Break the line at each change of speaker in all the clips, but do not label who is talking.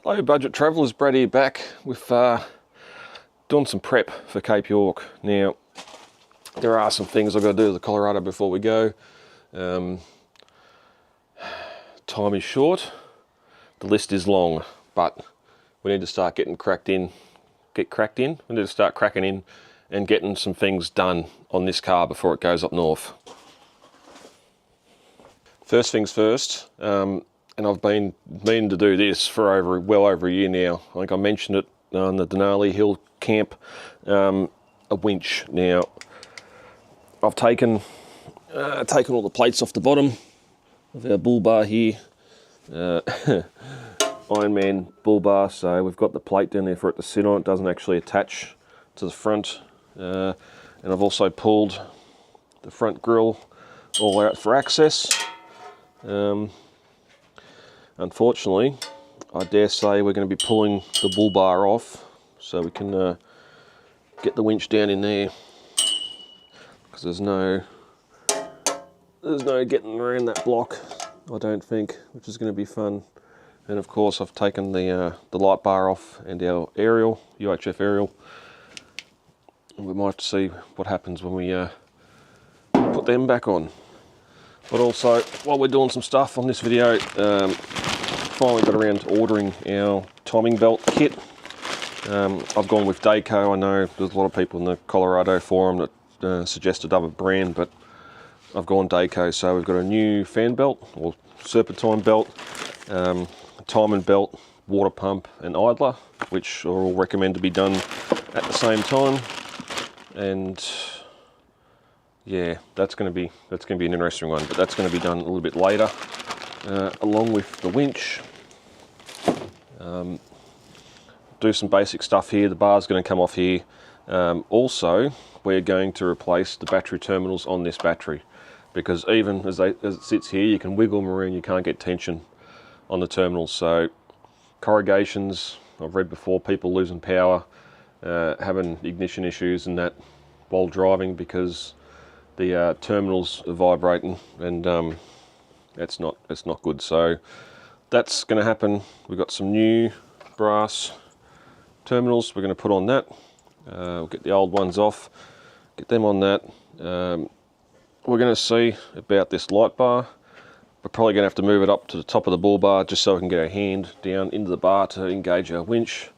Hello budget travellers, Brad here back with doing some prep for Cape York. Now there are some things I've got to do to the Colorado before we go. Time is short, the list is long, but we need to start getting cracked in. We need to start cracking in and getting some things done on this car before it goes up north. First things first, and I've been meaning to do this for well over a year now. I think I mentioned it on the Denali Hill camp, a winch. Now, I've taken all the plates off the bottom of our bull bar here, Ironman bull bar, so we've got the plate down there for it to sit on. It doesn't actually attach to the front, and I've also pulled the front grille all out for access. Unfortunately, I dare say we're going to be pulling the bull bar off so we can get the winch down in there, because there's no getting around that block, I don't think, which is going to be fun. And of course I've taken the light bar off and our aerial, UHF aerial. We might have to see what happens when we put them back on. But also, while we're doing some stuff on this video, finally got around to ordering our timing belt kit. I've gone with Dayco. I know there's a lot of people in the Colorado forum that suggested other brand, but I've gone Dayco. So we've got a new fan belt, or serpentine belt, timing belt, water pump and idler, which are all recommend to be done at the same time. And yeah, that's going to be an interesting one, but that's going to be done a little bit later, along with the winch. Do some basic stuff here. The bar's going to come off here. Also, we're going to replace the battery terminals on this battery, because even as it sits here, you can wiggle them around, you can't get tension on the terminals. So corrugations, I've read before, people losing power, having ignition issues and that while driving because the terminals are vibrating, and it's not good. So that's going to happen. We've got some new brass terminals we're going to put on that. We'll get the old ones off, get them on that. We're going to see about this light bar. We're probably going to have to move it up to the top of the bull bar just so we can get our hand down into the bar to engage our winch.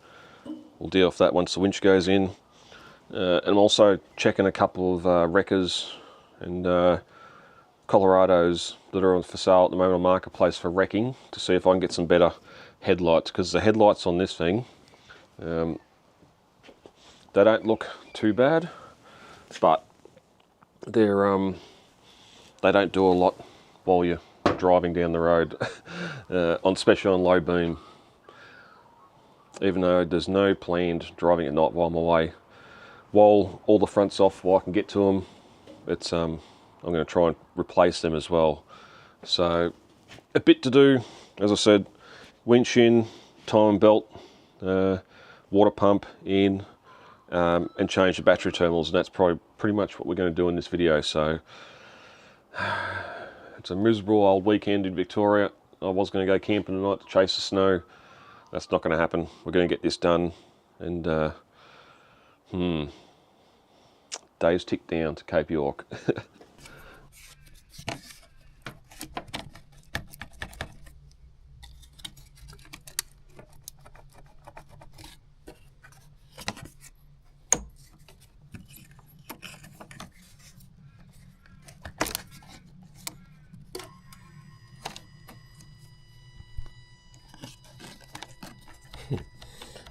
We'll deal with that once the winch goes in. And I'm also checking a couple of wreckers and Colorados that are for sale at the moment on Marketplace for wrecking, to see if I can get some better headlights, because the headlights on this thing, they don't look too bad, but they're they don't do a lot while you're driving down the road, especially on low beam. Even though there's no planned driving at night while I'm away, while all the front's off, while I can get to them, it's I'm going to try and replace them as well. So a bit to do, as I said, winch in, timing belt, water pump in, and change the battery terminals, and that's probably pretty much what we're going to do in this video. So it's a miserable old weekend in Victoria. I was going to go camping tonight to chase the snow. That's not going to happen. We're going to get this done, and days tick down to Cape York.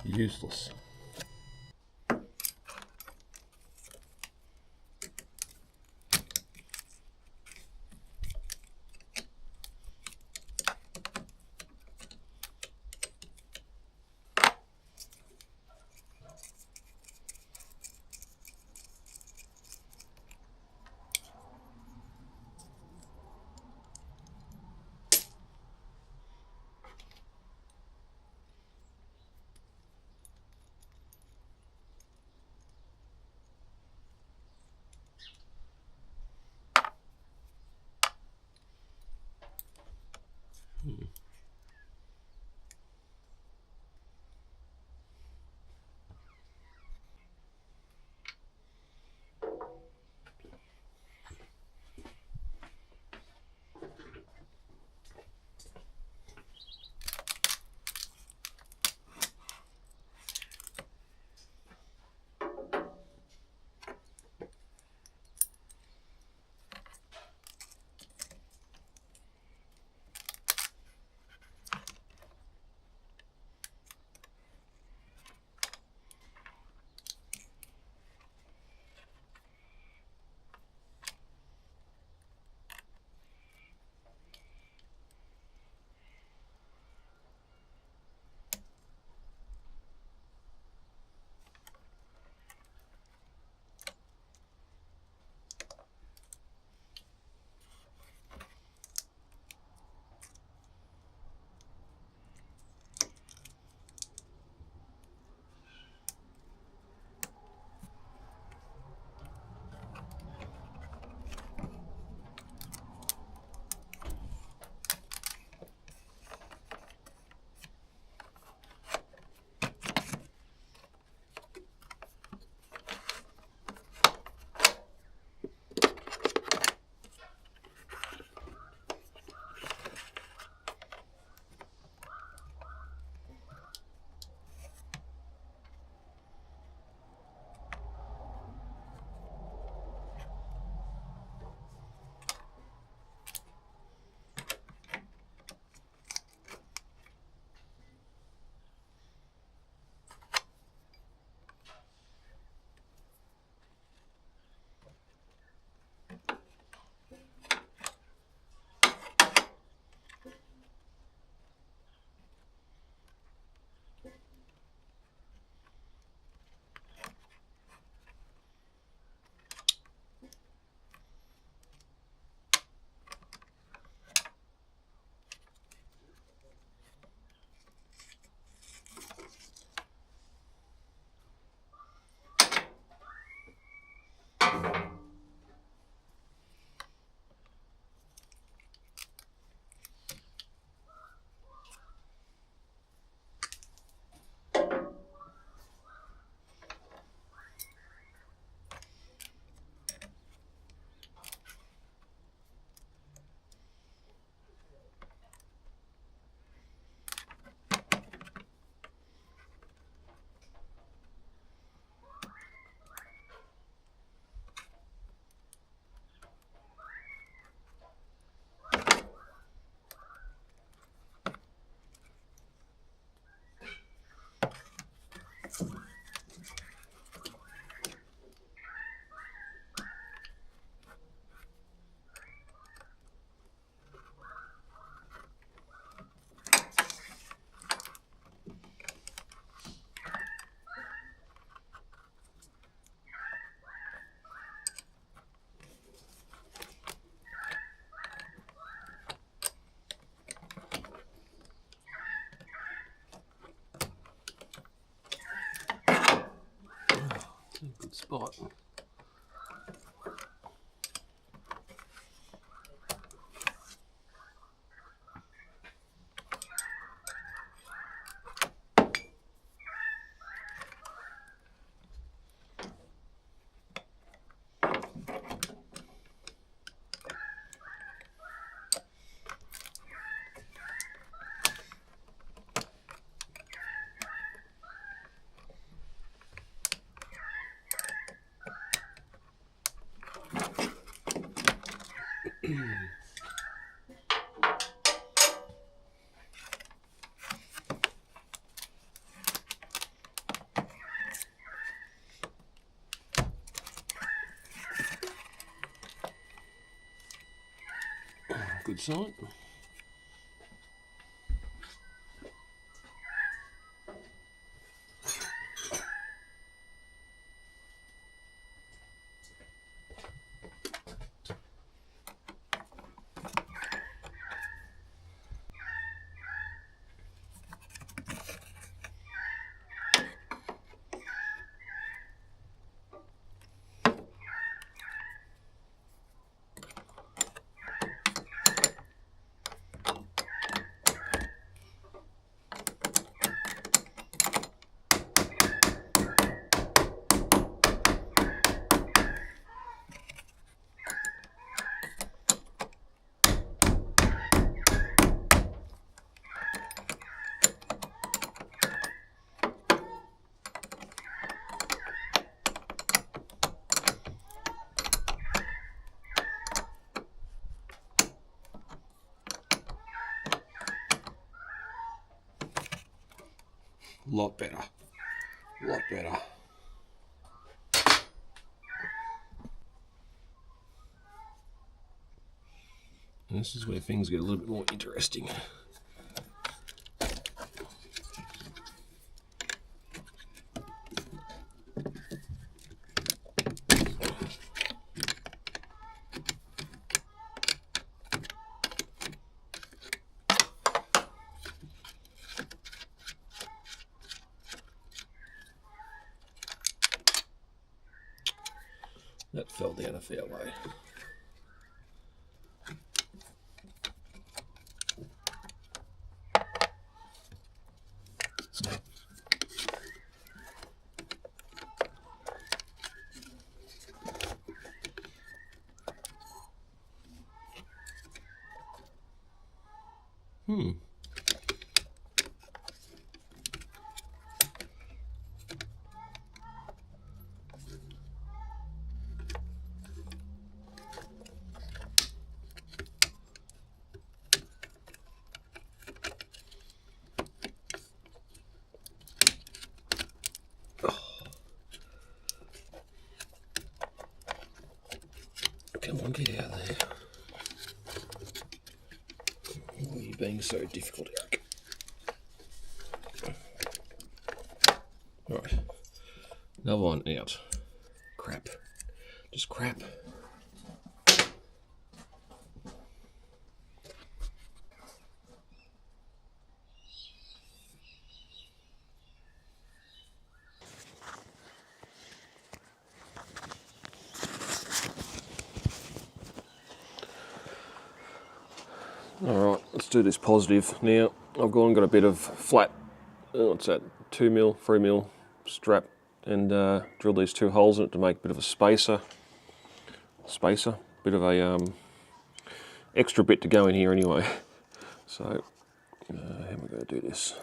Useless. good spot. Good sign. Lot better. Lot better. And this is where things get a little bit more interesting. That fell down a fair way. Come on, get out of there. Why are you being so difficult, Eric? Alright. Another one out. Crap. Just crap. Alright, let's do this positive now. I've gone and got a bit of flat, what's that, 2mm, 3mm strap, and drilled these two holes in it to make a bit of a spacer, bit of a extra bit to go in here anyway. So, how am I going to do this?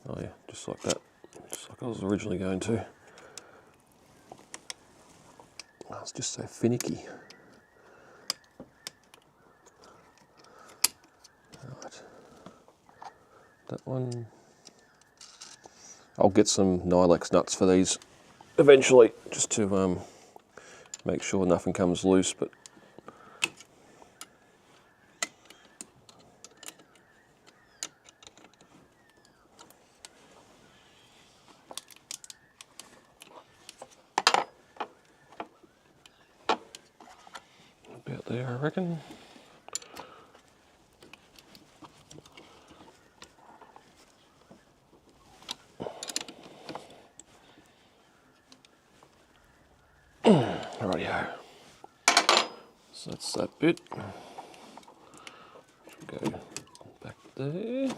Oh yeah, just like that, just like I was originally going to. Oh, it's just so finicky. Right. That one. I'll get some Nylex nuts for these eventually, just to make sure nothing comes loose. But about there, I reckon. So that's that bit. Go back there.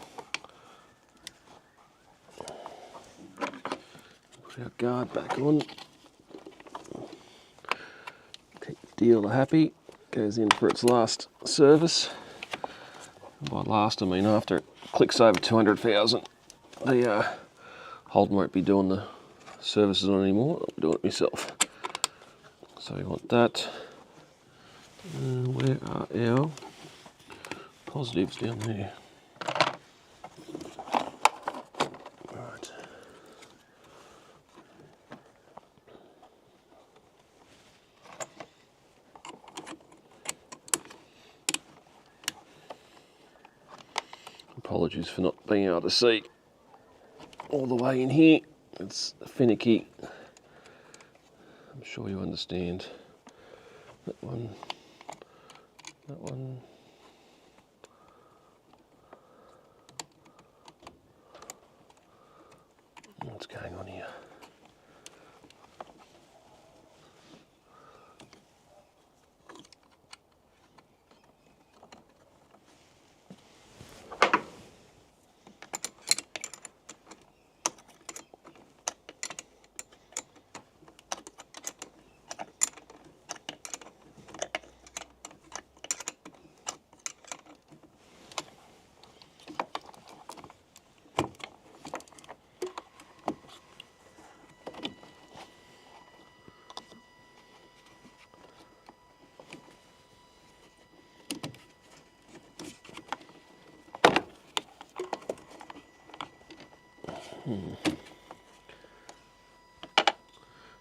Put our guard back on. Keep the dealer happy. Goes in for its last service. By last, I mean after it clicks over 200,000, the Holden won't be doing the services on anymore. I'll be doing it myself. So we want that. Where are our positives down there? Right. Apologies for not being able to see all the way in here. It's finicky. I'm sure you understand. That one. What's going on here?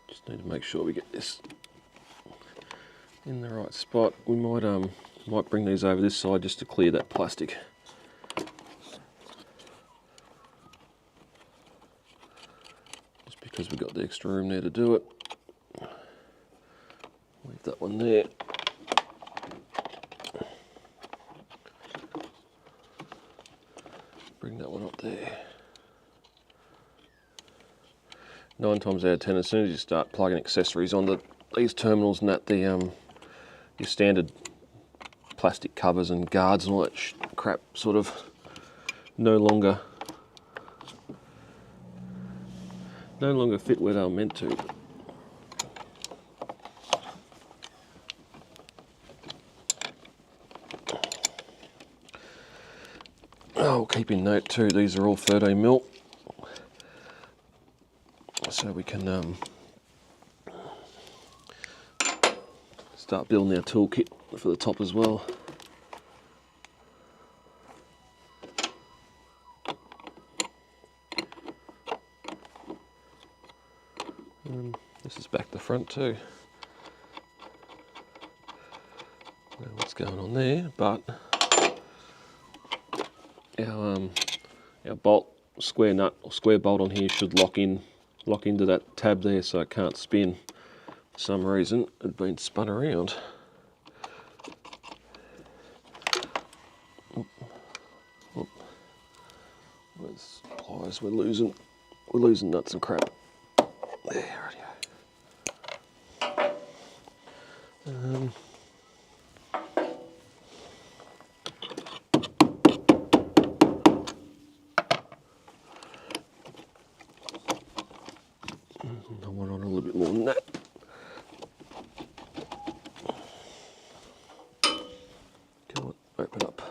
Just need to make sure we get this in the right spot. We might bring these over this side just to clear that plastic. Just because we've got the extra room there to do it. Leave that one there. Bring that one up there. 9 times out of 10, as soon as you start plugging accessories onto these terminals and that, your standard plastic covers and guards and all that crap sort of no longer fit where they were meant to. Oh, keep in note too, these are all 13mm. So we can start building our toolkit for the top as well. This is back the front too. Don't know what's going on there, but our bolt, square nut or square bolt on here should lock into that tab there so it can't spin. For some reason it had been spun around. Where's pliers? We're losing nuts and crap. There, rightio. I want on a little bit more than that. Come on, open up.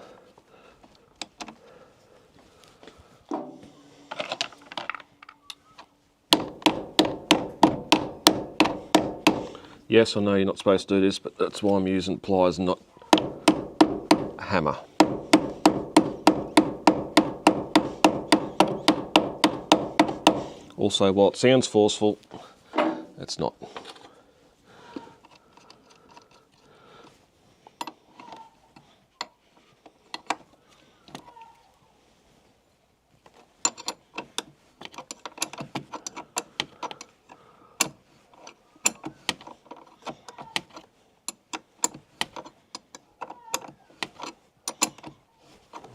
Yes, I know you're not supposed to do this, but that's why I'm using pliers and not a hammer. Also, while it sounds forceful, it's not.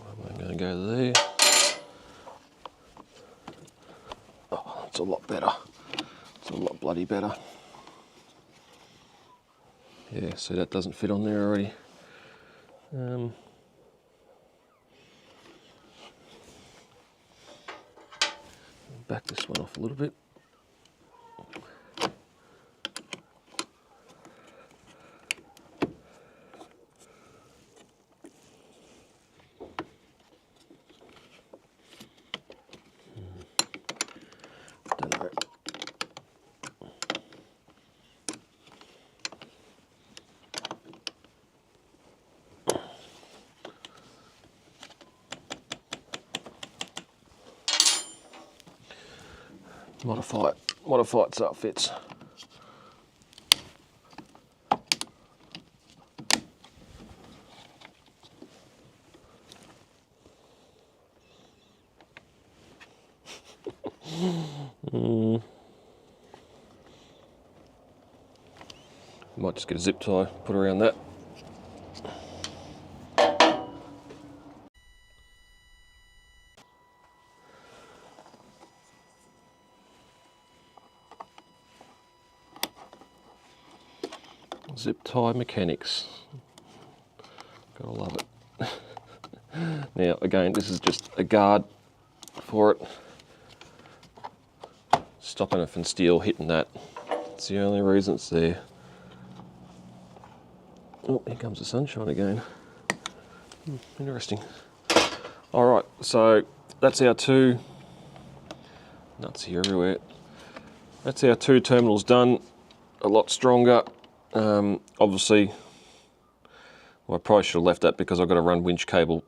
I'm going to go there. Oh, it's a lot better. It's a lot bloody better. Yeah, see, that doesn't fit on there already. Back this one off a little bit. Don't know. Modify it so it fits. Might just get a zip tie, put around that. Zip tie mechanics. Gotta love it. Now, again, this is just a guard for it. Stopping it from steel hitting that. It's the only reason it's there. Oh, here comes the sunshine again. Interesting. All right, so that's our two. Nuts here everywhere. That's our two terminals done. A lot stronger. Obviously, well, I probably should have left that because I've got to run winch cable,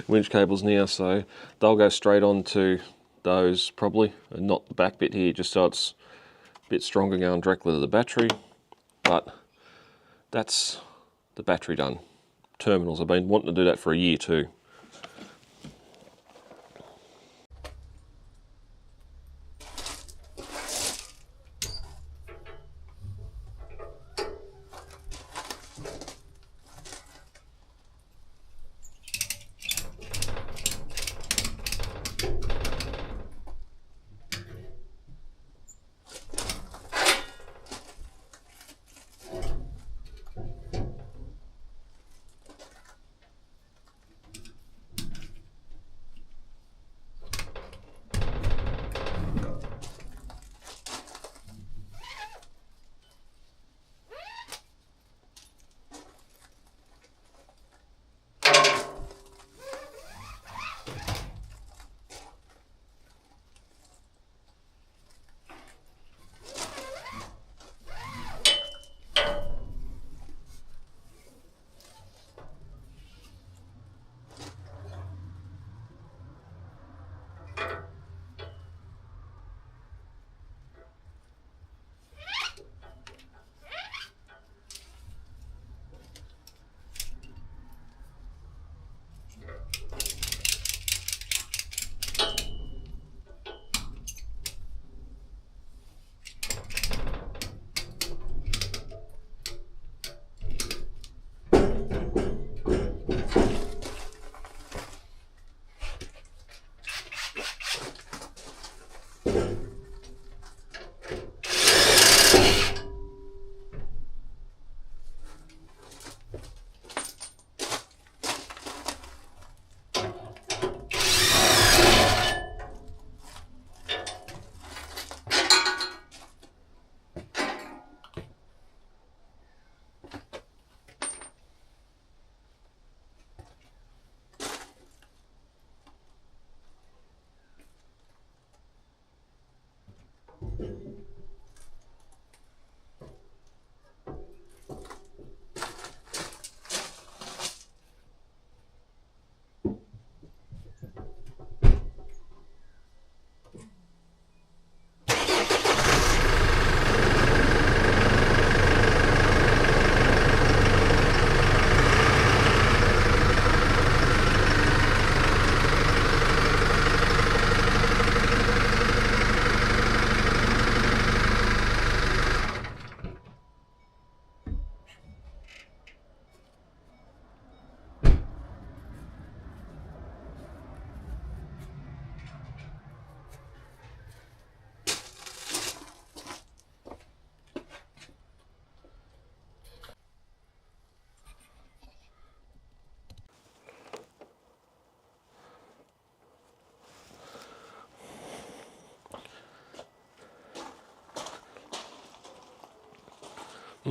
winch cables now, so they'll go straight onto those probably, and not the back bit here, just so it's a bit stronger going directly to the battery. But that's the battery done. Terminals, I've been wanting to do that for a year too.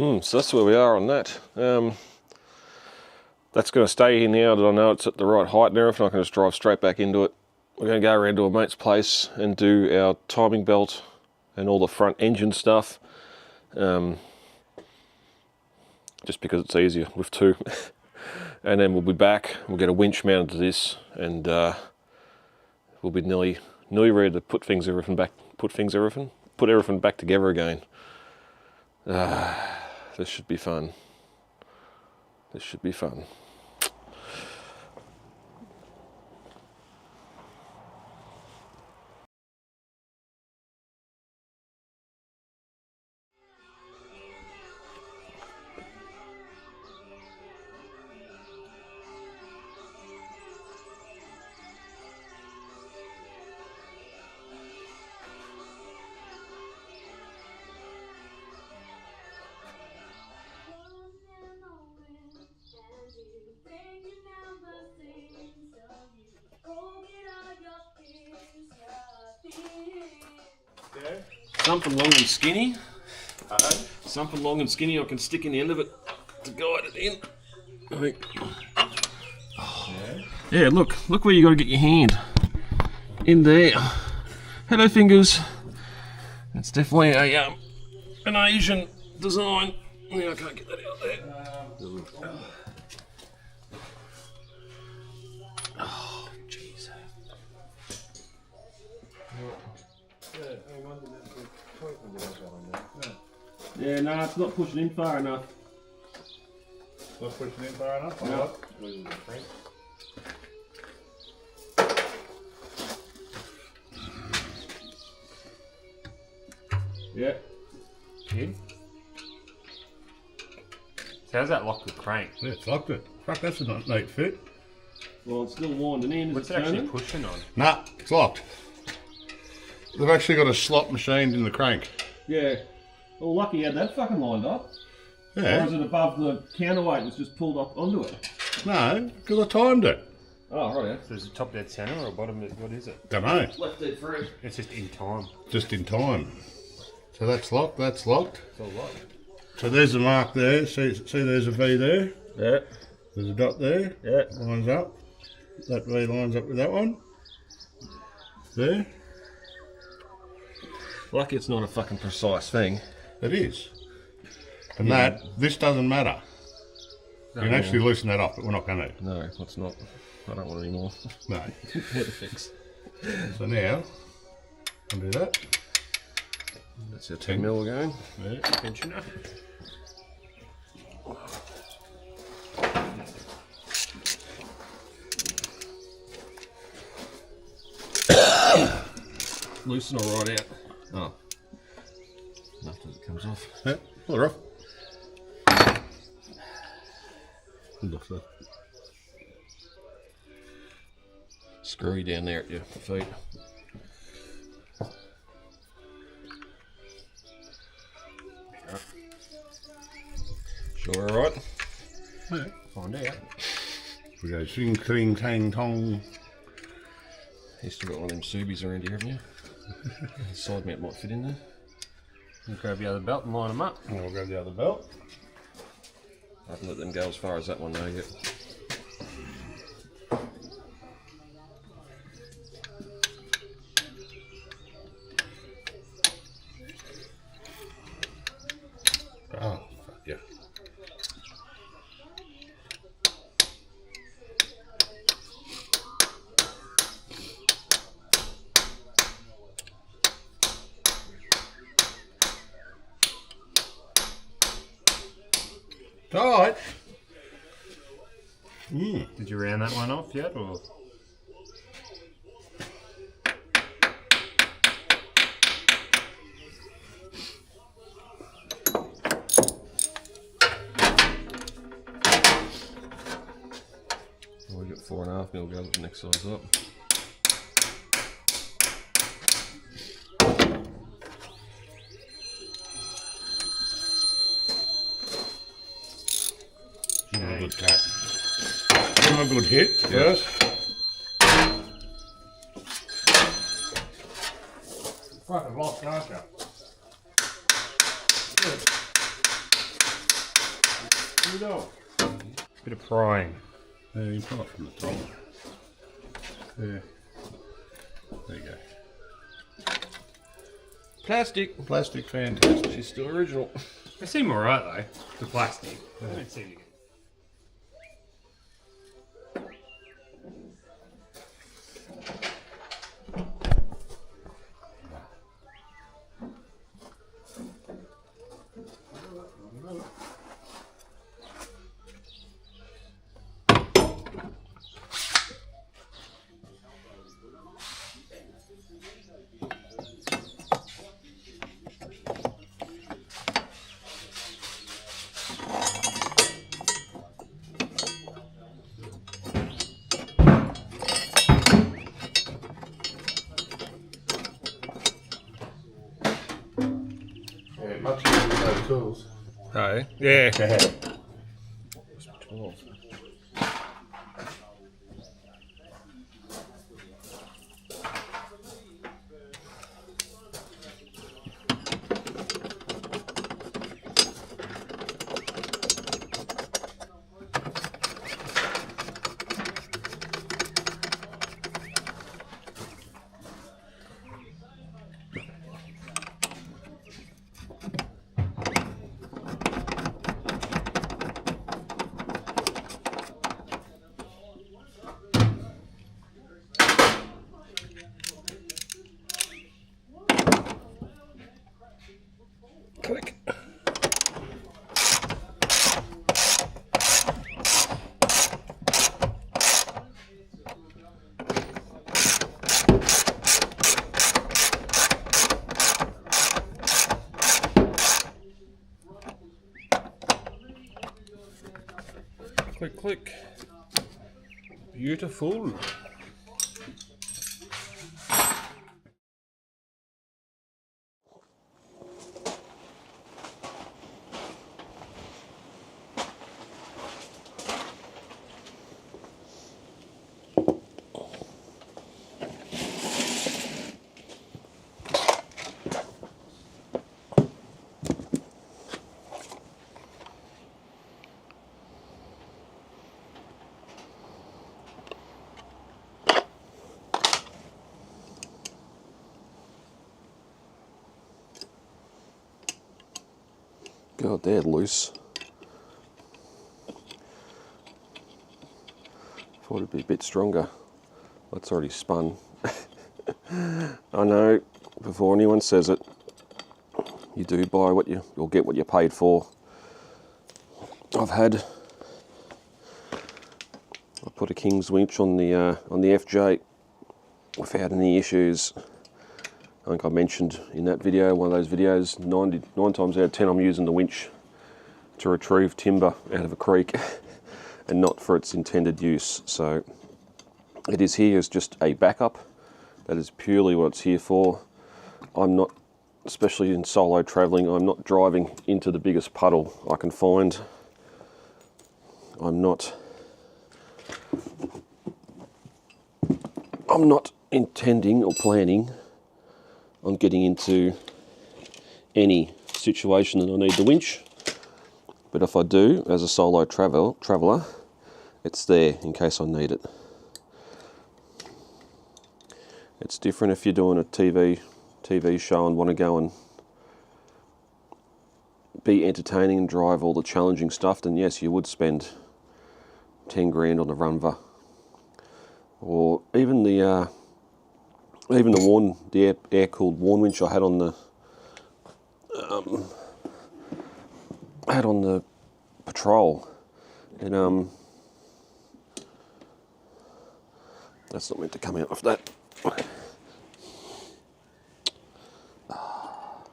So that's where we are on that. That's going to stay here now that I know it's at the right height and everything. I can just drive straight back into it. We're going to go around to a mate's place and do our timing belt and all the front engine stuff. Just because it's easier with two. And then we'll be back. We'll get a winch mounted to this, and we'll be nearly ready to put everything back together again. This should be fun. This should be fun. Something long and skinny. Something long and skinny I can stick in the end of it to guide it in. I think. Yeah, look where you got to get your hand. In there. Hello, fingers. It's definitely a an Asian design. Yeah, I can't get that out there. Oh, jeez. Yeah, no, it's not pushing in far enough.
Not pushing in far enough?
No. Yeah.
In. So how's that locked with crank?
Yeah, it's locked it. Fuck, that's a neat fit.
Well, it's still winding in.
What's it actually pushing on?
Nah, it's locked. They've actually got a slot machined in the crank.
Yeah. Well, lucky you had that fucking lined up. Or
Yeah.
is it above the counterweight that's just pulled up onto it?
No, because I timed it.
Oh, right, yeah.
So is it top dead centre or bottom dead? What is it?
Don't know.
Left dead free.
It's just in time.
Just in time. So that's locked, that's locked.
It's all locked.
So there's a mark there. See there's a V there.
Yeah.
There's a dot there.
Yeah.
Lines up. That V lines up with that one. There.
Lucky it's not a fucking precise thing.
It is. And this doesn't matter. You can actually loosen that up, but we're not going to.
No, it's not. I don't want any more.
No.
How to fix.
So now, I'll do that.
That's our 10 mil again.
Yeah.
Pensioner.
Loosen or right out. Oh. Enough that it comes off.
Yeah, well, they're off. Enough that.
Screwy down there at your feet. Sure, alright?
Yeah.
Find out.
We go swing, cling, tang, tong.
You still got one of them Subies around here, haven't you? The side mount might fit in there.
You grab the other belt and line them up.
And we'll grab the other belt.
I haven't let them go as far as that one though yet.
Oh, fuck yeah. Tight.
Did you round that one off yet, or?
We got 4.5 mil go the next size up.
Give him a good tap. Give him a good hit first. Fucking lost, aren't you? Good.
Bit of prying.
Yeah, you can pull it from the top. There. There you go.
Plastic.
Plastic, fantastic.
She's still original.
They seem alright though, the plastic. They don't seem to get...
Yeah, much easier with those tools.
Oh, yeah.
12. Click. Click, click. Beautiful. God, they're loose. Thought it'd be a bit stronger. That's already spun. I know, before anyone says it, you do buy what you'll get what you paid for. I put a King's winch on the FJ without any issues. I think I mentioned in that video, one of those videos, 9 times out of 10 I'm using the winch to retrieve timber out of a creek and not for its intended use. So it is here as just a backup. That is purely what it's here for. I'm not, especially in solo traveling, I'm not driving into the biggest puddle I can find. I'm not intending or planning on getting into any situation that I need the winch, but if I do, as a solo traveller, it's there in case I need it. It's different if you're doing a TV show and want to go and be entertaining and drive all the challenging stuff, then yes, you would spend 10 grand on a Runva, or even the air-cooled Warn winch I had on the patrol, and that's not meant to come out of that. I'll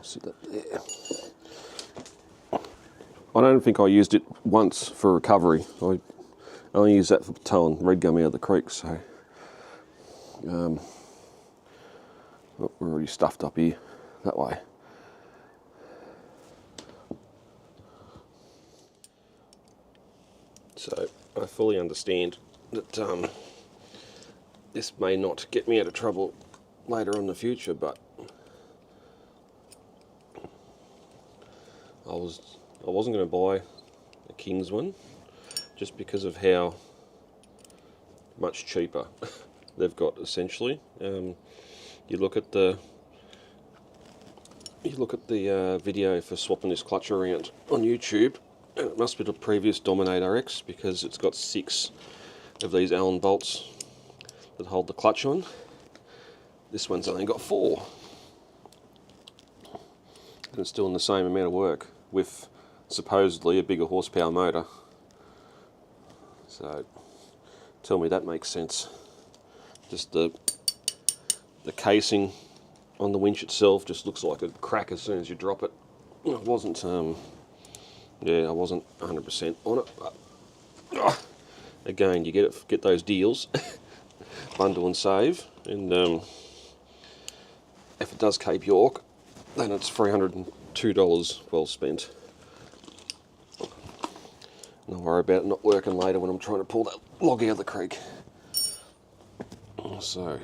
sit that there. I don't think I used it once for recovery. I only used that for towing red gum out of the creek, so oh, we're already stuffed up here that way. So I fully understand that this may not get me out of trouble later on in the future, but I wasn't going to buy a King's one just because of how much cheaper they've got essentially. You look at the video for swapping this clutch around on YouTube, and it must be the previous Dominator X because it's got 6 of these Allen bolts that hold the clutch on. This one's only got 4, and it's still in the same amount of work with supposedly a bigger horsepower motor. So tell me that makes sense. Just the casing on the winch itself just looks like a crack as soon as you drop it. I wasn't 100% on it, but again, you get those deals, bundle and save, and if it does Cape York, then it's $302 well spent. Don't worry about it not working later when I'm trying to pull that log out of the creek. So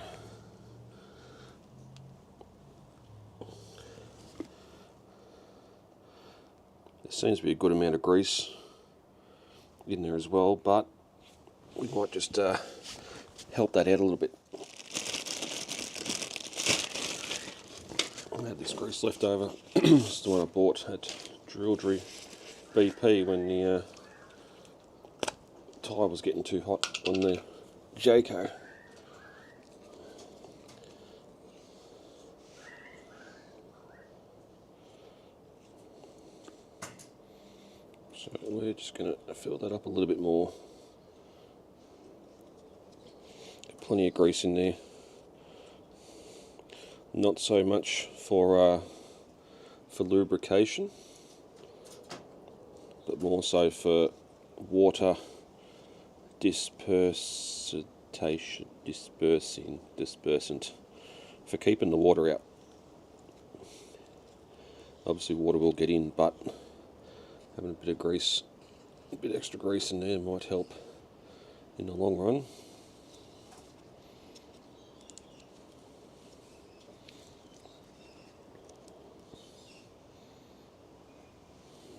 there seems to be a good amount of grease in there as well, but we might just help that out a little bit. I had this grease left over. It's the one I bought at Drillgery BP when the tyre was getting too hot on the Jayco. So we're just going to fill that up a little bit more. Get plenty of grease in there. Not so much for lubrication, but more so for water dispersant, for keeping the water out. Obviously water will get in, but having a bit of grease, a bit extra grease in there might help in the long run.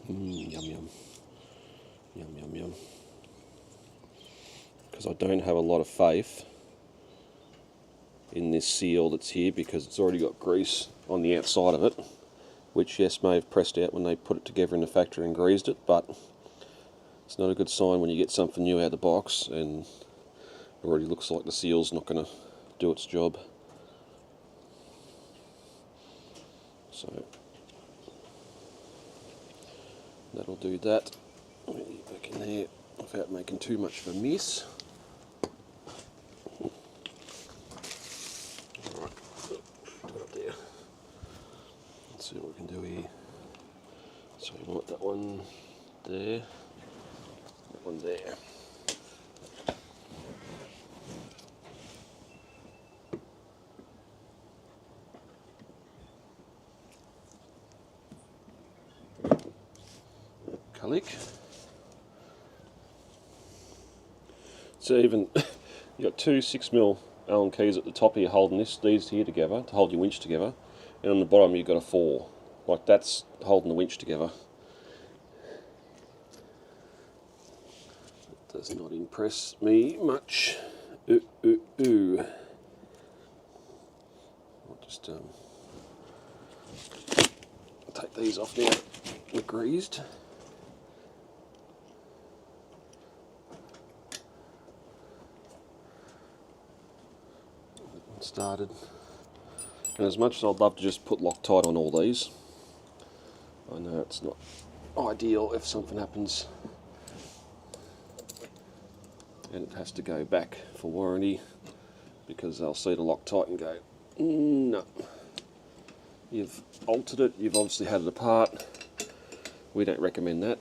Yum yum. Yum yum yum. Because I don't have a lot of faith in this seal that's here because it's already got grease on the outside of it, which yes may have pressed out when they put it together in the factory and greased it, but it's not a good sign when you get something new out of the box and it already looks like the seal's not going to do its job. So that'll do that. Back in there without making too much of a mess. Alright, put it up there. Let's see what we can do here. So we want that one there, that one there. Click. So even you got 2 6mm Allen keys at the top here holding these here together to hold your winch together, and on the bottom you've got a 4. Like that's holding the winch together. It does not impress me much. I'll just take these off now. They're greased. Started, and as much as I'd love to just put Loctite on all these, I know it's not ideal if something happens and it has to go back for warranty because they'll see the Loctite and go, no, you've altered it, you've obviously had it apart, we don't recommend that.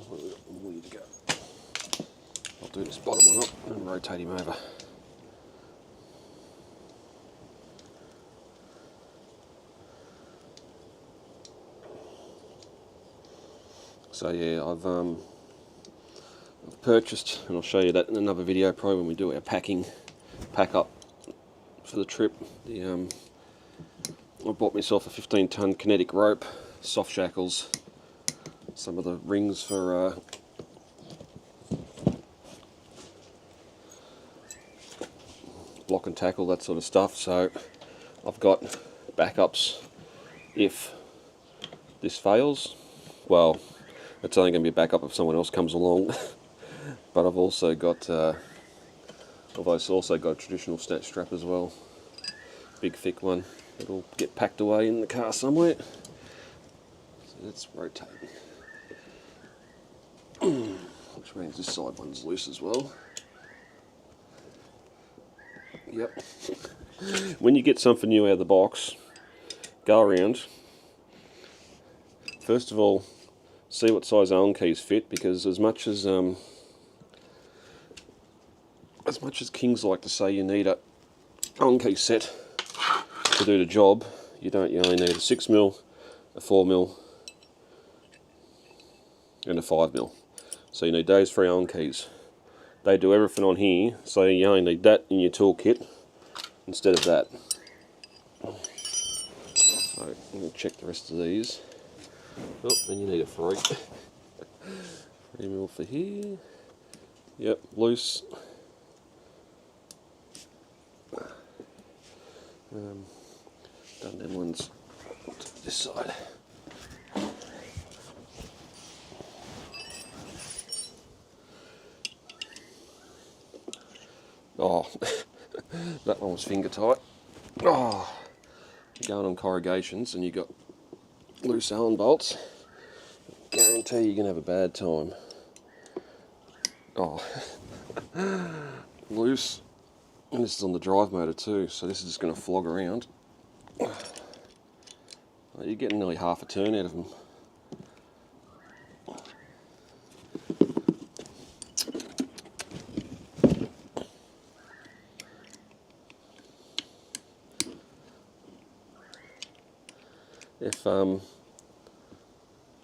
What have we got more to go? I'll do this bottom one up and rotate him over. So yeah, I've purchased, and I'll show you that in another video probably when we do our pack up for the trip. I bought myself a 15-ton kinetic rope, soft shackles, some of the rings for block and tackle, that sort of stuff. So I've got backups if this fails. Well, it's only going to be a backup if someone else comes along. But I've also got a traditional snatch strap as well, big thick one. It'll get packed away in the car somewhere. So let's rotate. Which means this side one's loose as well. Yep. When you get something new out of the box, go around. First of all, see what size Allen keys fit, because as much as Kings like to say you need a Allen key set to do the job, you don't. You only need a 6mm, a 4mm, and a 5mm. So you need those 3 Allen keys. They do everything on here, so you only need that in your toolkit instead of that. So I'm going to check the rest of these. Oh, then you need a 3. 3mm for here. Yep, loose. Done them ones to this side. Oh, that one was finger tight. Oh, you're going on corrugations and you got loose Allen bolts. Guarantee you're gonna have a bad time. Oh, loose. And this is on the drive motor too, so this is just going to flog around. You're getting nearly half a turn out of them.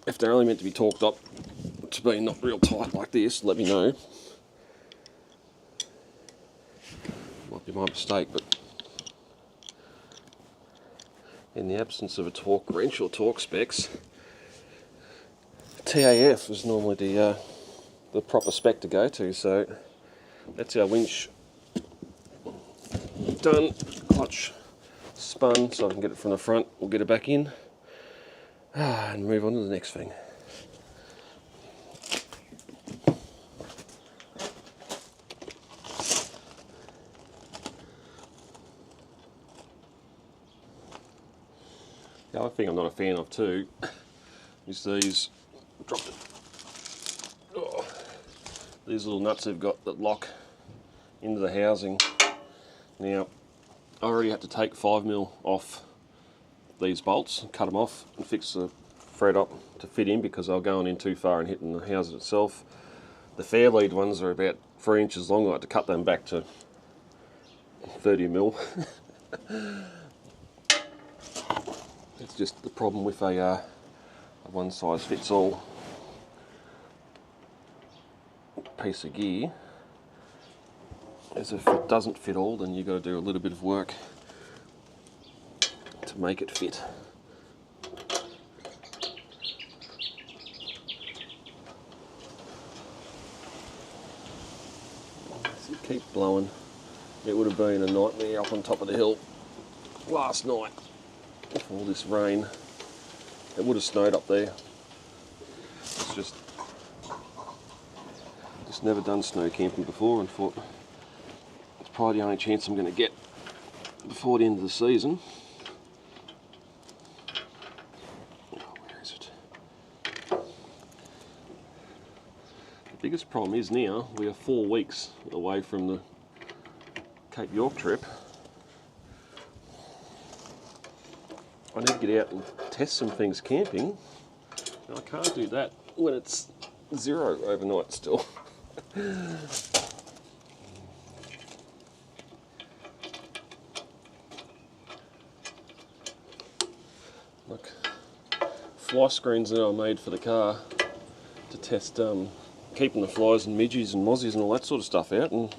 If they're only meant to be torqued up to be not real tight like this, let me know. Might be my mistake, but in the absence of a torque wrench or torque specs, TAF is normally the proper spec to go to. So that's our winch done, clutch spun, so I can get it from the front. We'll get it back in and move on to the next thing. The other thing I'm not a fan of too is these, dropped it. Oh, these little nuts they've got that lock into the housing. Now, I already had to take 5mm off these bolts, cut them off and fix the thread up to fit in because they were going in too far and hitting the housing itself. The fair lead ones are about 3 inches long. I had to cut them back to 30mm. It's just the problem with a one size fits all piece of gear, is if it doesn't fit all, then you've got to do a little bit of work to make it fit. So keep blowing. It would have been a nightmare up on top of the hill last night with all this rain. It would have snowed up there. It's just never done snow camping before and thought it's probably the only chance I'm going to get before the end of the season. Oh, where is it? The biggest problem is now we are 4 weeks away from the Cape York trip. I need to get out and test some things camping. And I can't do that when it's 0 overnight still. Look, fly screens that I made for the car to test keeping the flies and midges and mozzies and all that sort of stuff out, and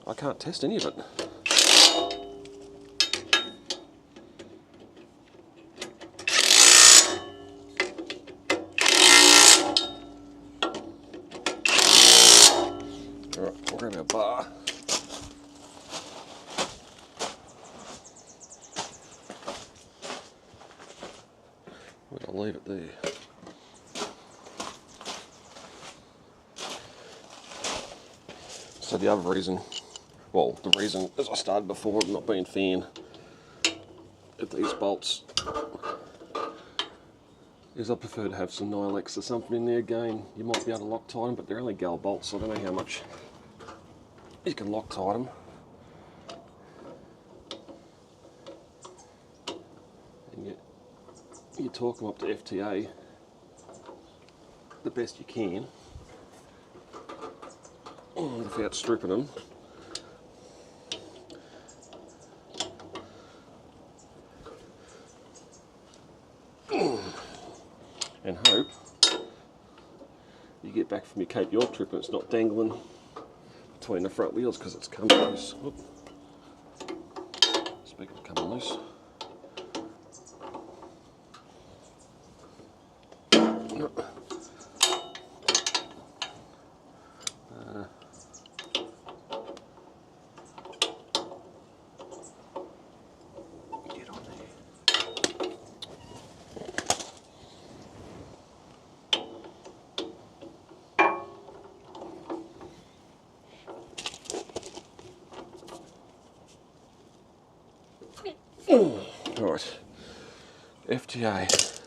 I can't test any of it. Alright, we'll grab our bar. I'll leave it there. So the other reason, well, the reason, as I started before, I'm not being a fan of these bolts, is I prefer to have some Nylex or something in there. Again, you might be able to Loctite them, but they're only gal bolts, so I don't know how much you can Loctite them. And yet, you torque them up to FTA the best you can without stripping them. And hope you get back from your Cape York trip and it's not dangling between the front wheels because it's coming loose. Whoop. Speaking of coming loose. Get on there. Alright, FTA.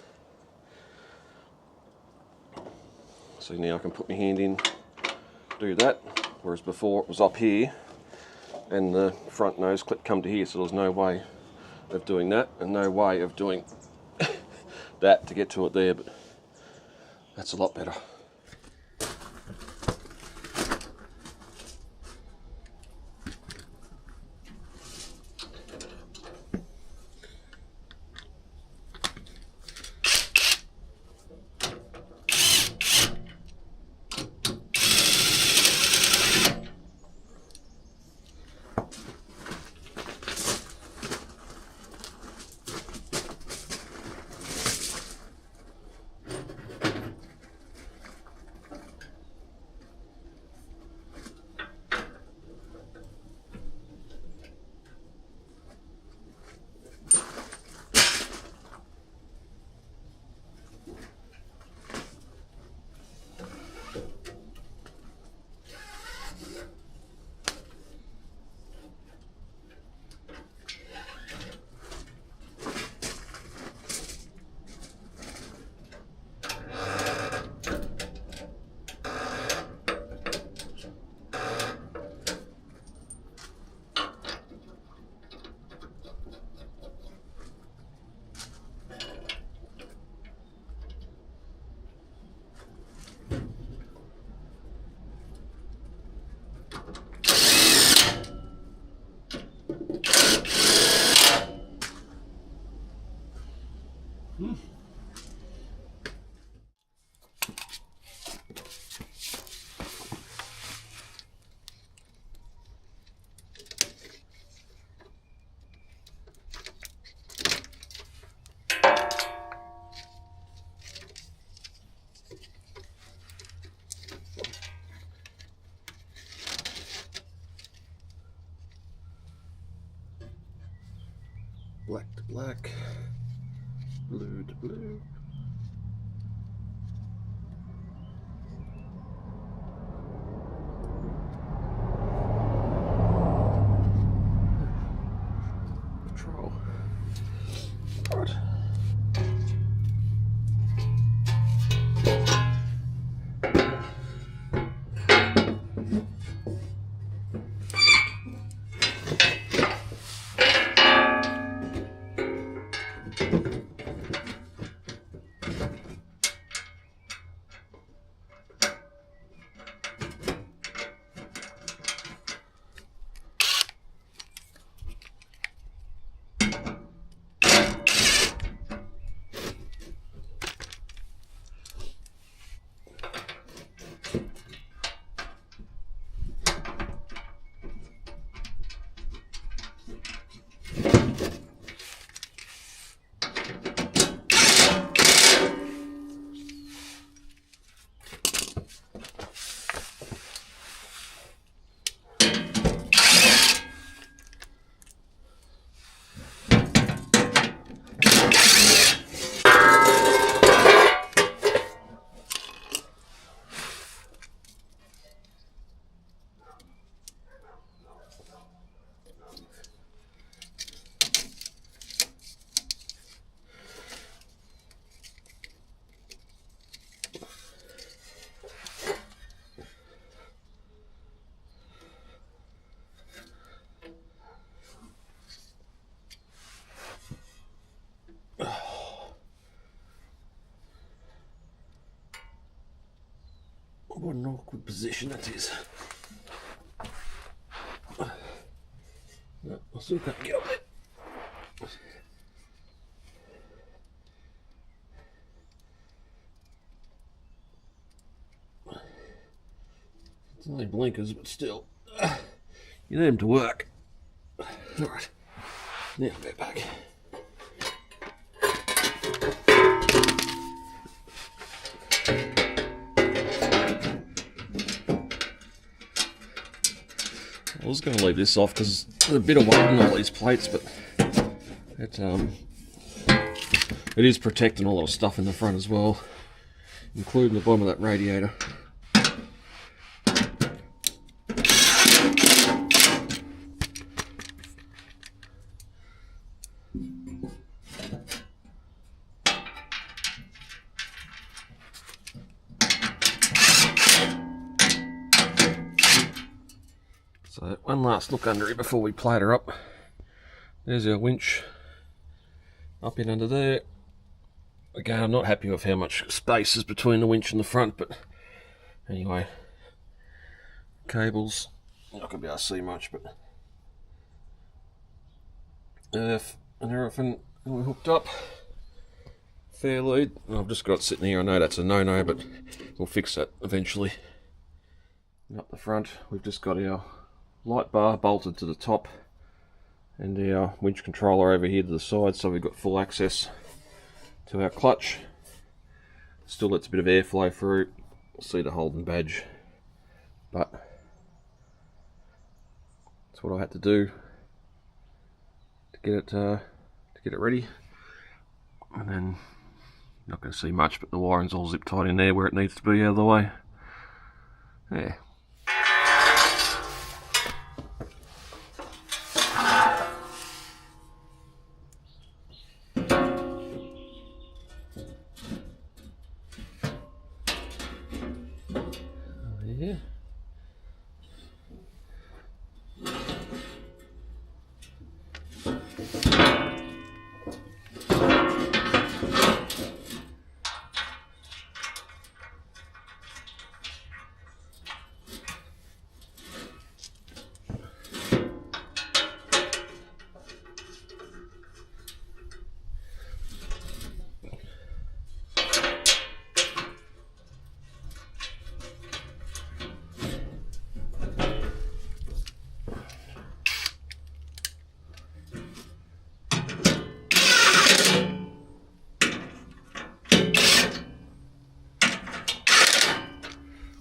So now I can put my hand in, do that, whereas before it was up here and the front nose clip come to here, so there was no way of doing that and no way of doing that to get to it there, but that's a lot better. Black to black, blue to blue. Patrol. Right. What an awkward position that is. No, I still can't get up there. It's only blinkers, but still, you need them to work. Alright, now I'll go back. I was going to leave this off because there's a bit of weight on all these plates, but it is protecting a lot of stuff in the front as well, including the bottom of that radiator. So one last look under here before we plate her up. There's our winch up in under there. Again, I'm not happy with how much space is between the winch and the front, but anyway, cables, not going to be able to see much, but earth and everything, and we're hooked up. Fair lead. I've just got it sitting here. I know that's a no-no, but we'll fix that eventually. And up the front, we've just got our light bar bolted to the top and our winch controller over here to the side, so we've got full access to our clutch. Still lets a bit of airflow through. See the Holden badge, but that's what I had to do to get it ready. And then not going to see much, but the wiring's all zip tied in there where it needs to be out of the way. Yeah. Yeah.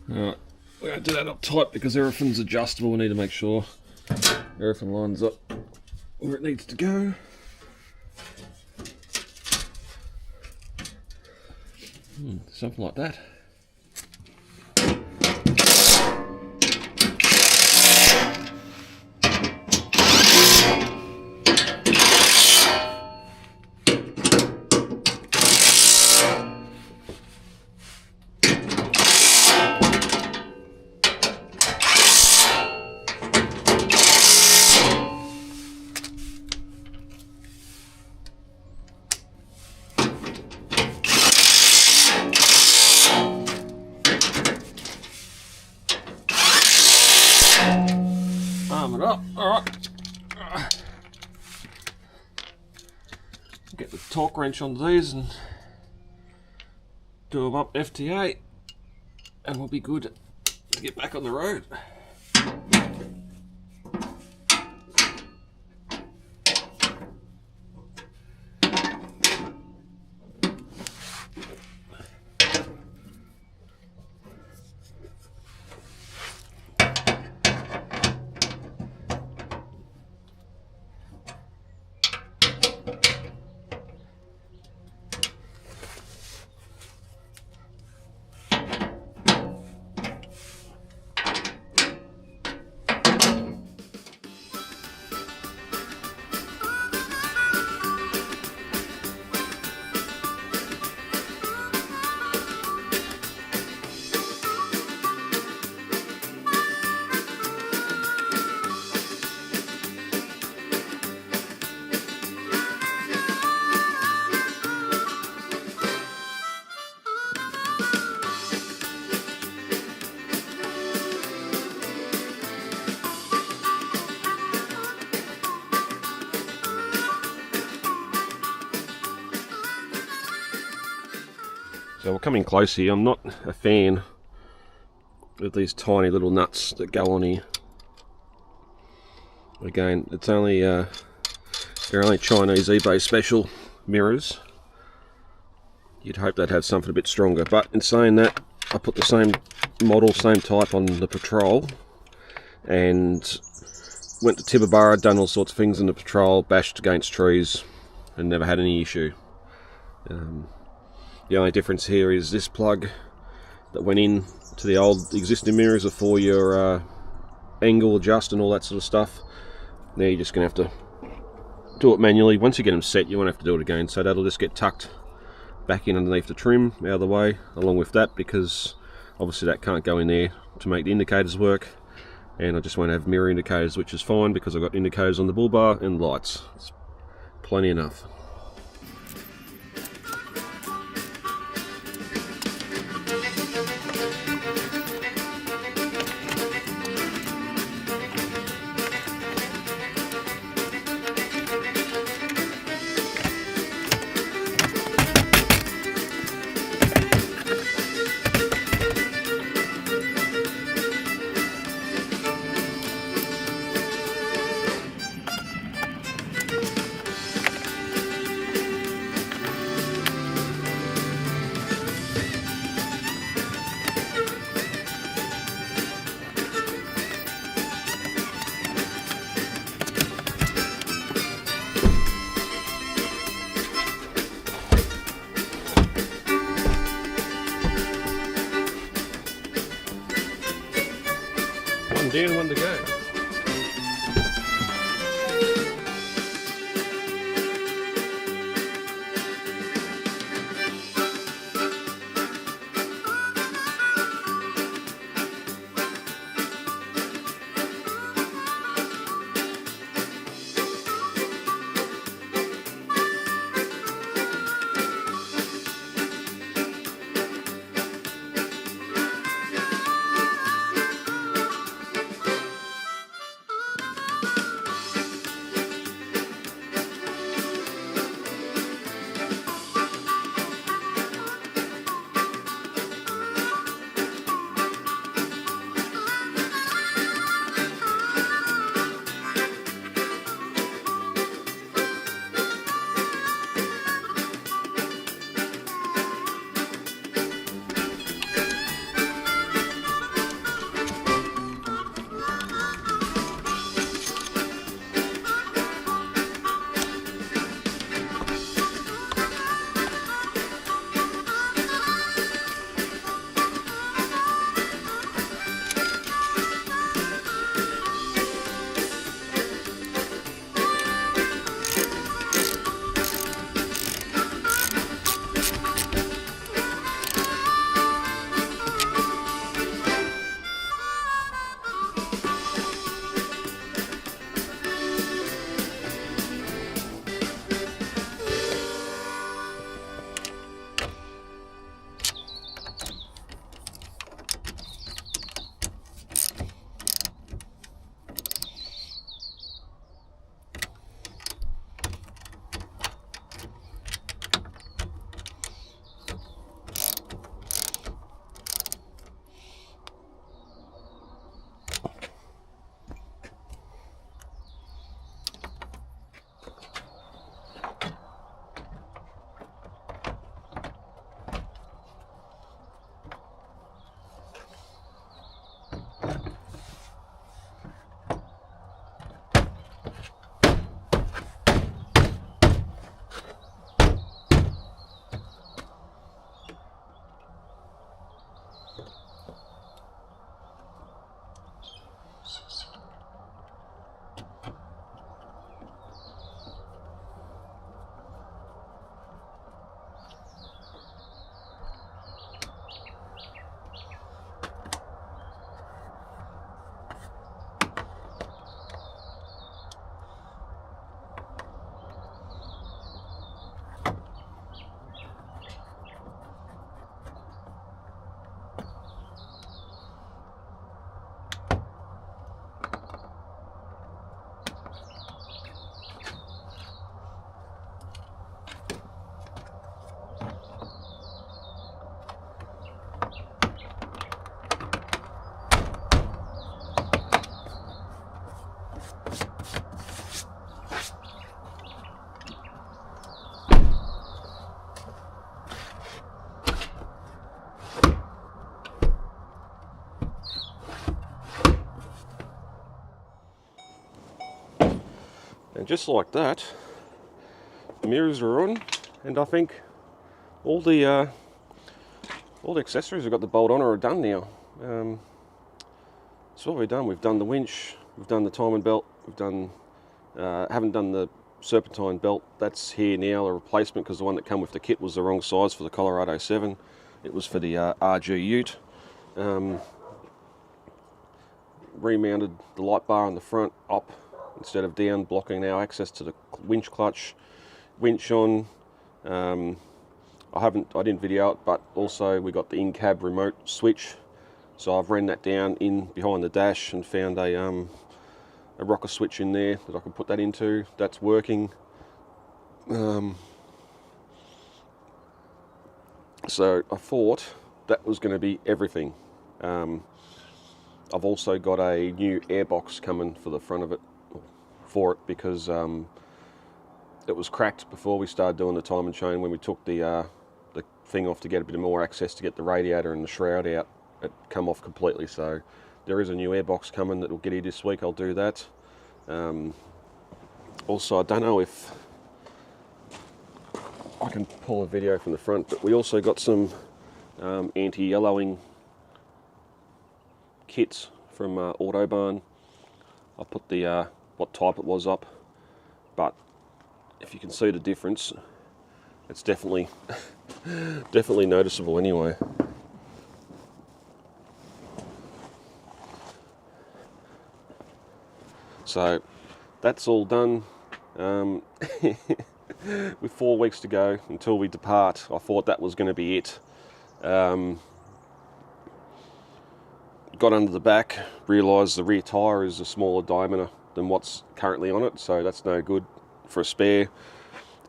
Alright, we're going to do that up tight because everything's adjustable. We need to make sure everything lines up where it needs to go. Something like that. Arm it up, alright. Get the torque wrench on these and do them up FTA, and we'll be good to get back on the road. So we'll come in close here. I'm not a fan of these tiny little nuts that go on here. Again, it's only they're only Chinese eBay special mirrors. You'd hope they'd have something a bit stronger, but in saying that, I put the same model, same type on the Patrol, and went to Tibooburra, done all sorts of things in the Patrol, bashed against trees, and never had any issue. The only difference here is this plug that went in to the old existing mirrors are for your angle adjust and all that sort of stuff. Now you're just going to have to do it manually. Once you get them set, you won't have to do it again, so that'll just get tucked back in underneath the trim, out of the way, along with that, because obviously that can't go in there to make the indicators work, and I just won't have mirror indicators, which is fine because I've got indicators on the bull bar and lights. It's plenty enough. And just like that, the mirrors are on, and I think all the accessories we've got the bolt on are done now. So what we've done, we've done the winch, we've done the timing belt, we've done, haven't done the serpentine belt. That's here now, a replacement, because the one that came with the kit was the wrong size for the Colorado 7. It was for the RG Ute. Remounted the light bar on the front up instead of down, blocking our access to the winch clutch. Winch on. I didn't video it, but also we got the in-cab remote switch. So I've ran that down in behind the dash and found a rocker switch in there that I can put that into. That's working. So I thought that was going to be everything. I've also got a new airbox coming for the front of it, for it, because it was cracked before we started doing the time and chain. When we took the thing off to get a bit more access to get the radiator and the shroud out, it come off completely. So there is a new airbox coming that will get here this week. I'll do that. Also, I don't know if I can pull a video from the front, but we also got some anti-yellowing kits from Autobarn. I put the what type it was up, but if you can see the difference, it's definitely definitely noticeable anyway. So that's all done. With 4 weeks to go until we depart, I thought that was going to be it. Got under the back, realised the rear tyre is a smaller diameter than what's currently on it, so that's no good for a spare.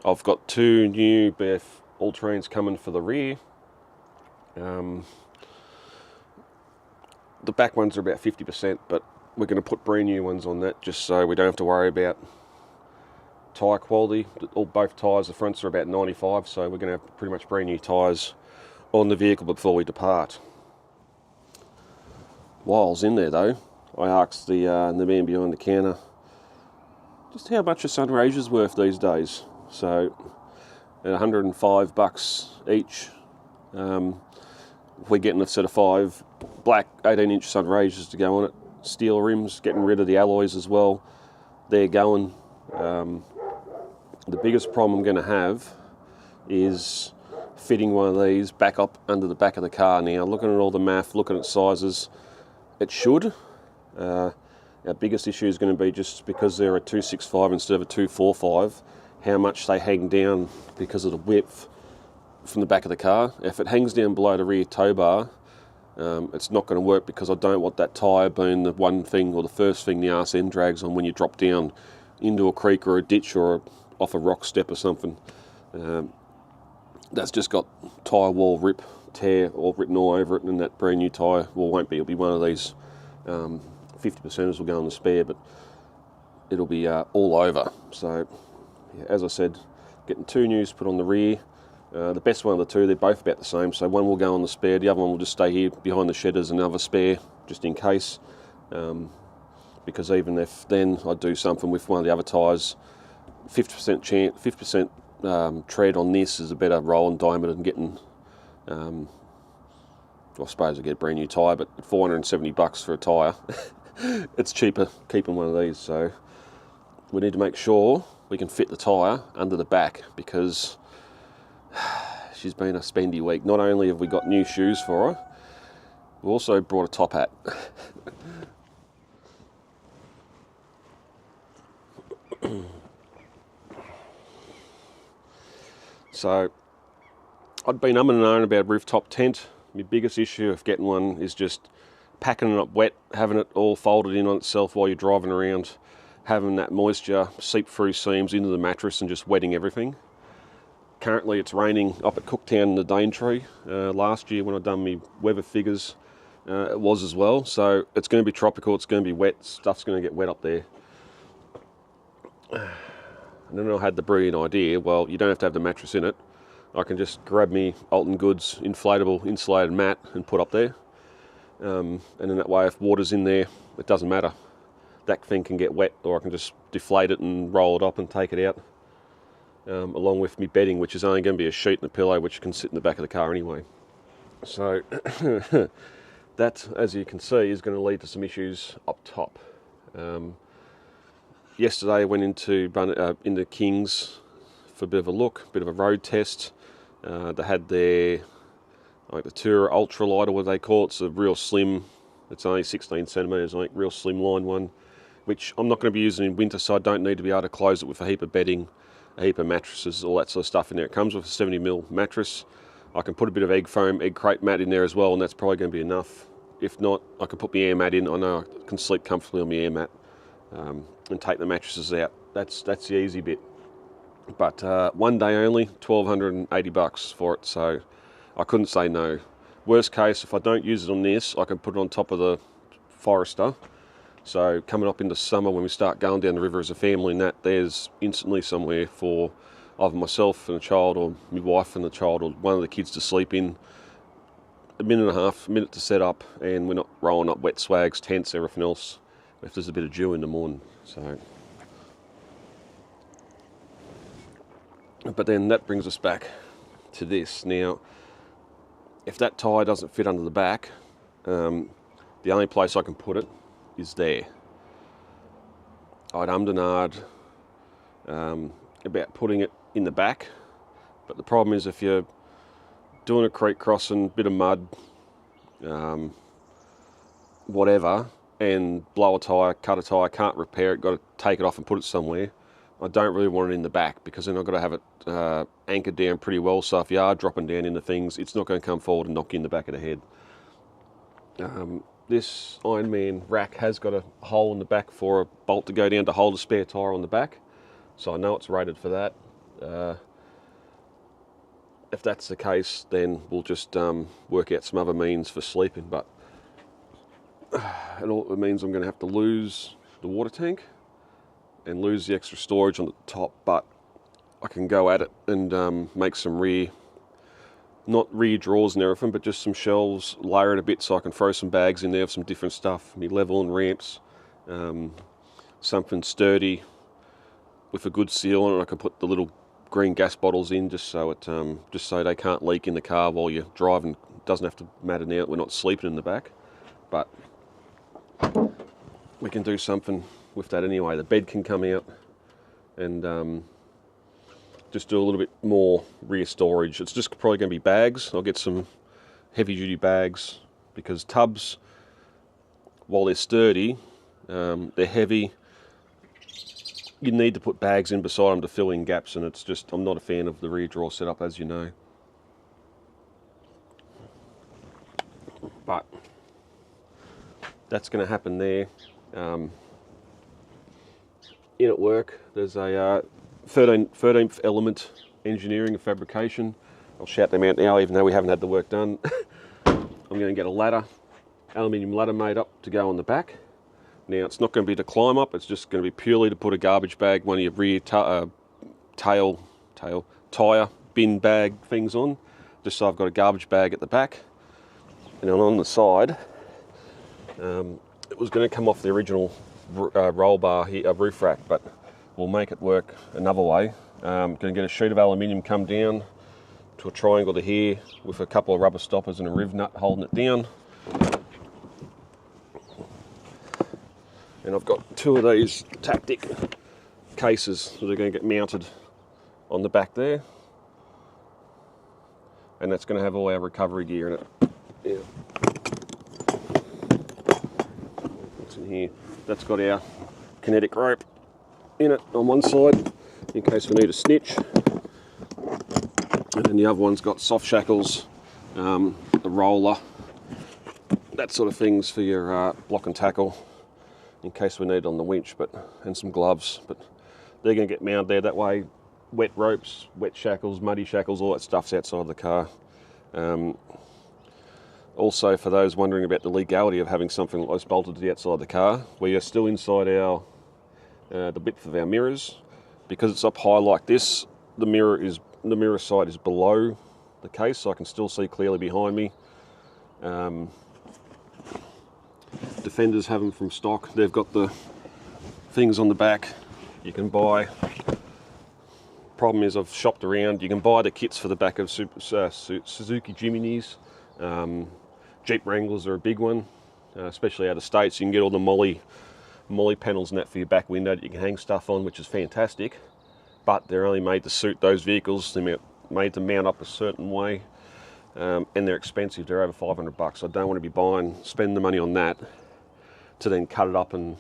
I've got 2 new BF All-Terrains coming for the rear. The back ones are about 50%, but we're going to put brand new ones on that just so we don't have to worry about tyre quality. Both tyres, the fronts are about 95, so we're going to have pretty much brand new tyres on the vehicle before we depart. While I was in there though, I asked the man behind the counter just how much a Sunraysia is worth these days. So at $105 each, we're getting a set of 5 black 18-inch Sunraysias to go on it. Steel rims, getting rid of the alloys as well. They're going. The biggest problem I'm going to have is fitting one of these back up under the back of the car now. Looking at all the math, looking at sizes, it should. Our biggest issue is going to be just because they're a 265 instead of a 245, how much they hang down because of the width from the back of the car. If it hangs down below the rear tow bar, it's not going to work, because I don't want that tyre being the one thing or the first thing the arse end drags on when you drop down into a creek or a ditch or off a rock step or something. That's just got tyre wall rip, tear all written all over it, and that brand new tyre, well, won't be, it'll be one of these 50%ers will go on the spare, but it'll be all over. So yeah, as I said, getting 2 news put on the rear. The best one of the 2, they're both about the same, so one will go on the spare, the other one will just stay here behind the shed as another spare, just in case. Because even if then I do something with one of the other tyres, 50% chance, 50% tread on this is a better roll and diameter than getting, I suppose I get a brand new tyre, but $470 for a tyre, it's cheaper keeping one of these. So we need to make sure we can fit the tyre under the back, because she's been a spendy week. Not only have we got new shoes for her, we also brought a top hat. So I'd been umming and ahhing about a rooftop tent. My biggest issue of getting one is just packing it up wet, having it all folded in on itself while you're driving around, having that moisture seep through seams into the mattress and just wetting everything. Currently it's raining up at Cooktown in the Daintree. Last year when I done my weather figures, it was as well. So it's going to be tropical, it's going to be wet, stuff's going to get wet up there. And then I had the brilliant idea, well, you don't have to have the mattress in it. I can just grab me Alton Goods inflatable insulated mat and put up there. And then that way if water's in there, it doesn't matter. that thing can get wet, or I can just deflate it and roll it up and take it out. Along with me bedding, which is only going to be a sheet and a pillow, which can sit in the back of the car anyway. So that, as you can see, is going to lead to some issues up top. Yesterday I went into Kings for a bit of a look, a bit of a road test. They had their the Tourer Ultralight, or what they call it. It's a real slim, it's only 16 centimetres, I think, real slim line one, which I'm not going to be using in winter, so I don't need to be able to close it with a heap of bedding, a heap of mattresses, all that sort of stuff in there. It comes with a 70mm mattress. I can put a bit of egg foam, egg crate mat in there as well, and that's probably going to be enough. If not, I can put my air mat in. I know I can sleep comfortably on my air mat, and take the mattresses out. That's the easy bit. But one day only, $1,280 for it, so I couldn't say no. Worst case, if I don't use it on this, I can put it on top of the Forester. So coming up into summer, when we start going down the river as a family and that, there's instantly somewhere for either myself and a child, or my wife and the child, or one of the kids to sleep in. A minute and a half, a minute to set up, and we're not rolling up wet swags, tents, everything else, if there's a bit of dew in the morning. So, but then that brings us back to this. Now, if that tyre doesn't fit under the back, the only place I can put it is there. I'd ummed and ahed about putting it in the back, but the problem is if you're doing a creek crossing, bit of mud, whatever, and blow a tyre, cut a tyre, can't repair it, got to take it off and put it somewhere, I don't really want it in the back, because then I've got to have it anchored down pretty well, so if you are dropping down into things, it's not going to come forward and knock you in the back of the head. This Ironman rack has got a hole in the back for a bolt to go down to hold a spare tyre on the back, so I know it's rated for that. If that's the case, then we'll just work out some other means for sleeping, but it means I'm going to have to lose the water tank and lose the extra storage on the top, but I can go at it and make some not rear drawers and everything, but just some shelves, layer it a bit so I can throw some bags in there of some different stuff, me level and ramps, something sturdy with a good seal on it. I can put the little green gas bottles in just so they can't leak in the car while you're driving. It doesn't have to matter now that we're not sleeping in the back, but we can do something with that anyway. The bed can come out, and just do a little bit more rear storage. It's just probably going to be bags. I'll get some heavy duty bags, because tubs, while they're sturdy, they're heavy. You need to put bags in beside them to fill in gaps, and it's just, I'm not a fan of the rear drawer setup, as you know. But that's going to happen there. In at work, there's a 13th Element Engineering and Fabrication. I'll shout them out now, even though we haven't had the work done. I'm going to get a ladder, aluminium ladder made up to go on the back. Now, it's not going to be to climb up, it's just going to be purely to put a garbage bag, one of your rear tyre bin bag things on, just so I've got a garbage bag at the back. And then on the side, it was going to come off the original roll bar here, roof rack, but we'll make it work another way. Going to get a sheet of aluminium, come down to a triangle to here with a couple of rubber stoppers and a riv nut holding it down. And I've got two of these Tactic cases that are going to get mounted on the back there, and that's going to have all our recovery gear in it. Yeah. What's in here? That's got our kinetic rope in it on one side in case we need a snitch, and then the other one's got soft shackles, the roller, that sort of things for your block and tackle in case we need it on the winch, and some gloves. But they're going to get mounted there. That way, wet ropes, wet shackles, muddy shackles, all that stuff's outside the car. Also, for those wondering about the legality of having something like this bolted to the outside of the car, we are still inside our the width of our mirrors. Because it's up high like this, the mirror side is below the case, so I can still see clearly behind me. Defenders have them from stock. They've got the things on the back you can buy. Problem is I've shopped around. You can buy the kits for the back of Suzuki Jiminy's. Jeep Wranglers are a big one, especially out of States. You can get all the Molly panels and that for your back window that you can hang stuff on, which is fantastic. But they're only made to suit those vehicles. They're made to mount up a certain way, and they're expensive. They're over $500. I don't want to be spending the money on that to then cut it up and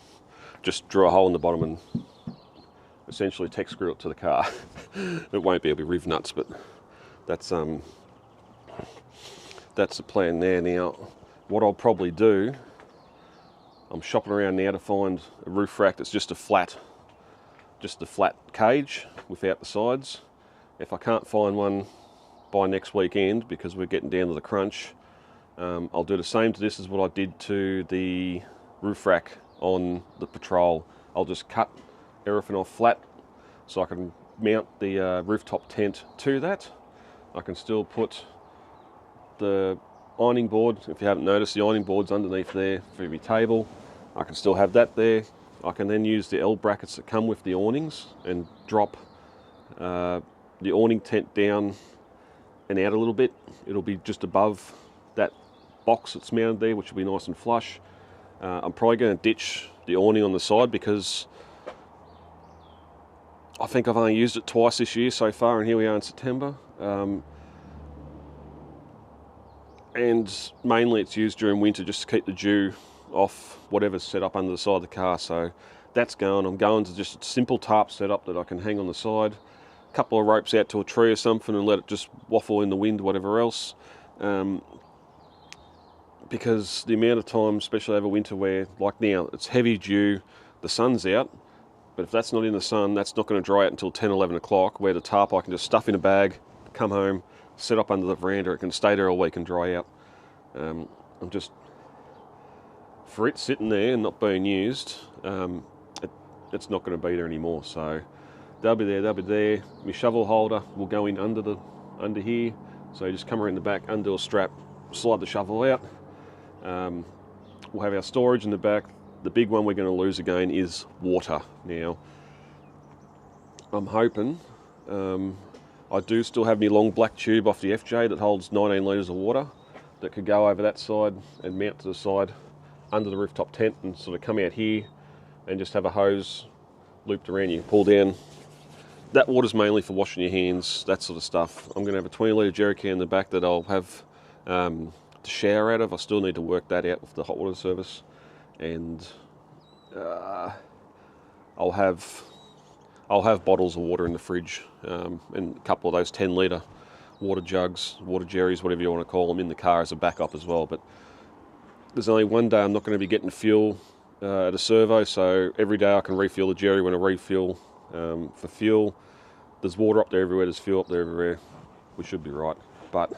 just drill a hole in the bottom and essentially tech screw it to the car. It won't be, it'll be riv nuts, but that's the plan there. Now, what I'll probably do, I'm shopping around now to find a roof rack that's just a flat cage without the sides. If I can't find one by next weekend, because we're getting down to the crunch, I'll do the same to this as what I did to the roof rack on the Patrol. I'll just cut everything off flat so I can mount the rooftop tent to that. I can still put the ironing board, if you haven't noticed, the ironing board's underneath there for every table. I can still have that there. I can then use the L brackets that come with the awnings and drop the awning tent down and out a little bit. It'll be just above that box that's mounted there, which will be nice and flush. I'm probably going to ditch the awning on the side because I think I've only used it twice this year so far, and here we are in September. And mainly it's used during winter just to keep the dew off whatever's set up under the side of the car. So that's going. I'm going to just a simple tarp setup that I can hang on the side, a couple of ropes out to a tree or something and let it just waffle in the wind, whatever else. Because the amount of time, especially over winter, where like now it's heavy dew, the sun's out, but if that's not in the sun, that's not going to dry out until 10, 11 o'clock, where the tarp I can just stuff in a bag, come home, set up under the veranda. It can stay there all week and dry out. I'm just, for it sitting there and not being used, it's not going to be there anymore. So they'll be there. My shovel holder will go in under here. So you just come around the back, undo a strap, slide the shovel out. We'll have our storage in the back. The big one we're going to lose again is water. Now, I'm hoping, I do still have my long black tube off the FJ that holds 19 litres of water that could go over that side and mount to the side under the rooftop tent and sort of come out here and just have a hose looped around you, pull down. That water's mainly for washing your hands, that sort of stuff. I'm going to have a 20 litre jerry can in the back that I'll have to shower out of. I still need to work that out with the hot water service. And I'll have bottles of water in the fridge, and a couple of those 10 litre water jugs, water jerrys, whatever you want to call them, in the car as a backup as well. But there's only one day I'm not going to be getting fuel at a servo, so every day I can refuel the jerry when I refuel for fuel. There's water up there everywhere, there's fuel up there everywhere. We should be right. But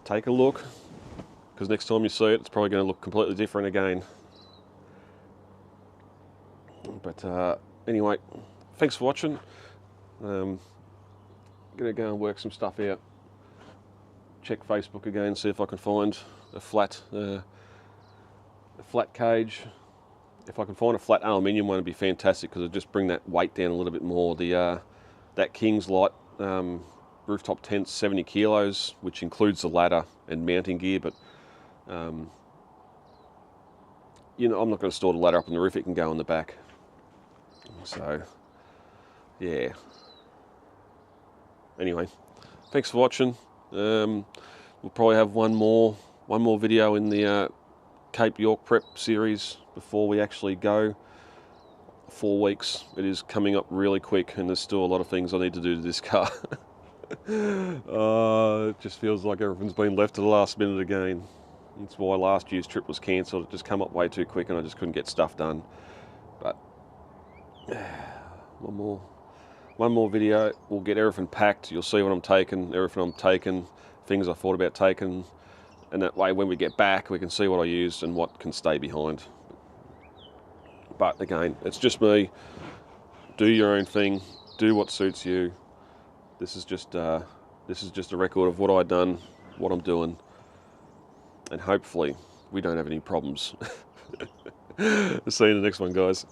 take a look, because next time you see it, it's probably going to look completely different again. But anyway, thanks for watching. Going to go and work some stuff out. Check Facebook again, see if I can find a flat cage. If I can find a flat aluminium one, it'd be fantastic, because it'd just bring that weight down a little bit more. That King's Light rooftop tent's 70 kilos, which includes the ladder and mounting gear, but you know, I'm not going to store the ladder up on the roof. It can go on the back. So yeah, anyway, thanks for watching. We'll probably have one more video in the Cape York prep series before we actually go. 4 weeks. It is coming up really quick, and there's still a lot of things I need to do to this car. It just feels like everything's been left to the last minute again. That's why last year's trip was cancelled. It just came up way too quick and I just couldn't get stuff done. But one more video, we'll get everything packed. You'll see what I'm taking, everything I'm taking, things I thought about taking, and that way when we get back we can see what I used and what can stay behind. But again, it's just me. Do your own thing, do what suits you. This is just a record of what I've done, what I'm doing, and hopefully we don't have any problems See you in the next one, guys.